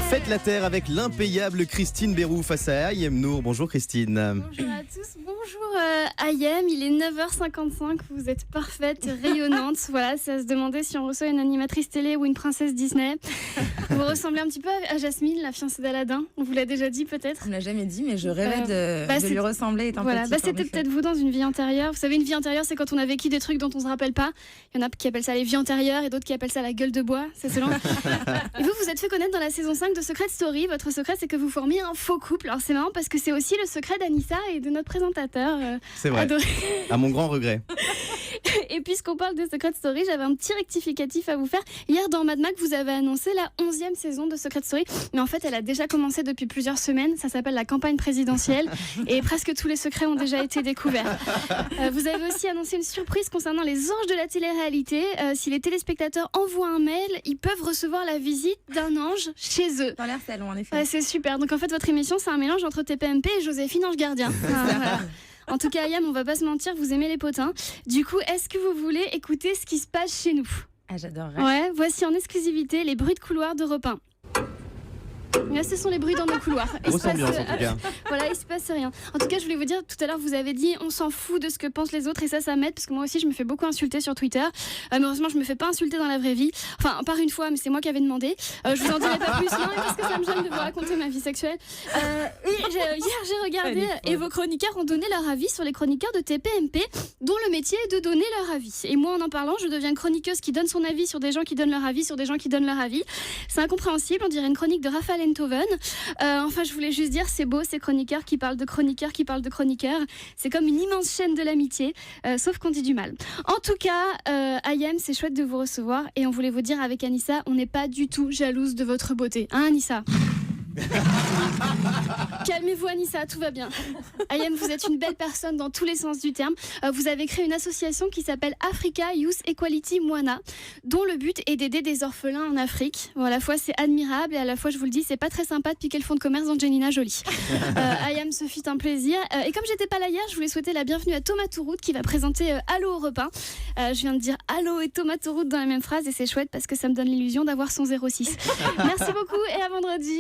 Faites la terre avec l'impayable Christine Béroux face à Ayem Nour. Bonjour Christine. Bonjour à tous, bonjour Ayem, il est 9h55, vous êtes parfaite, rayonnante. Voilà, c'est à se demander si on reçoit une animatrice télé ou une princesse Disney. Vous ressemblez un petit peu à Jasmine, la fiancée d'Aladin. On vous l'a déjà dit peut-être? On ne l'a jamais dit, mais je rêvais de lui ressembler étant petite. C'était peut-être vous dans une vie antérieure. Vous savez, une vie antérieure, c'est quand on a vécu des trucs dont on ne se rappelle pas. Il y en a qui appellent ça les vies antérieures et d'autres qui appellent ça la gueule de bois. C'est selon. Et vous êtes fait connaître dans la saison 5 de Secret Story. Votre secret, c'est que vous formiez un faux couple. Alors c'est marrant parce que c'est aussi le secret d'Anissa et de notre présentateur. C'est vrai, adoré. À mon grand regret. Et puisqu'on parle de Secret Story, j'avais un petit rectificatif à vous faire. Hier dans Mad Max, vous avez annoncé la 11e saison de Secret Story. Mais en fait, elle a déjà commencé depuis plusieurs semaines. Ça s'appelle la campagne présidentielle. Et presque tous les secrets ont déjà été découverts. Vous avez aussi annoncé une surprise concernant les anges de la télé-réalité. Si les téléspectateurs envoient un mail, ils peuvent recevoir la visite d'un ange chez eux. Dans l'air salon, en effet. Ouais, c'est super. Donc en fait, votre émission, c'est un mélange entre TPMP et Joséphine Ange Gardien. Voilà. En tout cas, Ayam, on va pas se mentir, vous aimez les potins. Du coup, est-ce que vous voulez écouter ce qui se passe chez nous? Ah, j'adorerais. Ouais, voici en exclusivité les bruits de couloir d'Europe 1. Là, ce sont les bruits dans nos couloirs. Grosse ambiance en tout cas. Voilà, il se passe rien. En tout cas, je voulais vous dire, tout à l'heure, vous avez dit on s'en fout de ce que pensent les autres et ça m'aide parce que moi aussi, je me fais beaucoup insulter sur Twitter. Mais heureusement, je me fais pas insulter dans la vraie vie. Enfin, par une fois, mais c'est moi qui avais demandé. Je vous en dirai pas plus, non, parce que ça me gêne de vous raconter ma vie sexuelle. Hier, j'ai regardé et vos chroniqueurs ont donné leur avis sur les chroniqueurs de TPMP, dont le métier est de donner leur avis. Et moi, en en parlant, je deviens une chroniqueuse qui donne son avis sur des gens qui donnent leur avis sur des gens qui donnent leur avis. C'est incompréhensible, on dirait une chronique de Raphaël Enthoven. Enfin, je voulais juste dire, c'est beau, ces chroniqueurs qui parlent de chroniqueurs qui parlent de chroniqueurs. C'est comme une immense chaîne de l'amitié, sauf qu'on dit du mal. En tout cas, Ayem, c'est chouette de vous recevoir. Et on voulait vous dire avec Anissa, on n'est pas du tout jalouse de votre beauté. Hein, Anissa? Calmez-vous Anissa, tout va bien. Ayem, vous êtes une belle personne dans tous les sens du terme. Vous avez créé une association qui s'appelle Africa Youth Equality Moana, dont le but est d'aider des orphelins en Afrique. Bon, à la fois c'est admirable et à la fois je vous le dis, c'est pas très sympa de piquer le fonds de commerce d'Angelina Jolie. Ayem, ce fut un plaisir. Et comme j'étais pas là hier, je voulais souhaiter la bienvenue à Thomas Touroud qui va présenter Allo Europe 1. Je viens de dire Allo et Thomas Touroud dans la même phrase et c'est chouette parce que ça me donne l'illusion d'avoir son 06. Merci beaucoup et à vendredi.